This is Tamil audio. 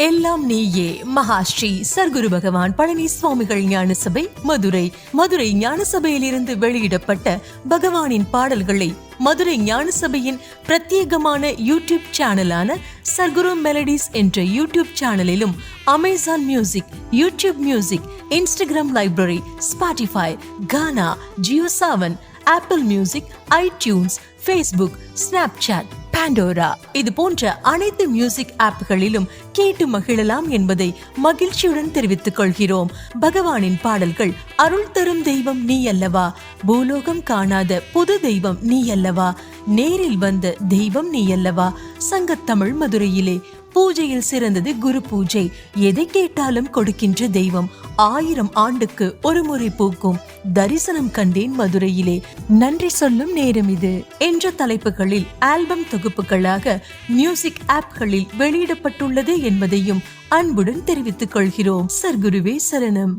எல்லாம் நீயே மகாஸ்ரீ சர்க்குரு பகவான் பழனி சுவாமிகள் ஞான சபை மதுரை. மதுரை ஞான சபையிலிருந்து வெளியிடப்பட்ட பகவானின் பாடல்களை மதுரை ஞான சபையின் பிரத்யேகமான யூடியூப் சேனலான சர்க்குரு மெலடிஸ் என்ற யூடியூப் சேனலிலும், Amazon music, YouTube music, Instagram library, Spotify, Gaana, Jio Saavn, Apple music, iTunes, Facebook, Snapchat, Pandora இது போன்ற அனைத்து மியூசிக் ஆப்களிலும் கேட்டு மகிழலாம் என்பதை மகிழ்ச்சியுடன் தெரிவித்துக் கொள்கிறோம். பகவானின் பாடல்கள் அருள் தரும் தெய்வம் நீ அல்லவா, பூலோகம் காணாத புது தெய்வம் நீ அல்லவா, நேரில் வந்த தெய்வம் நீ அல்லவா, சங்கத்தமிழ் மதுரையிலே பூஜையில் சிறந்தது குரு பூஜை, எதை கேட்டாலும் கொடுக்கின்ற தெய்வம், 1000 ஆண்டுக்கு ஒரு முறை பூக்கும் தரிசனம் கண்டேன் மதுரையிலே, நன்றி சொல்லும் நேரம் இது என்ற தலைப்புகளில் ஆல்பம் தொகுப்புகளாக மியூசிக் ஆப்களில் வெளியிடப்பட்டுள்ளது என்பதையும் அன்புடன் தெரிவித்துக் கொள்கிறோம். சர்க்குருவே சரணம்.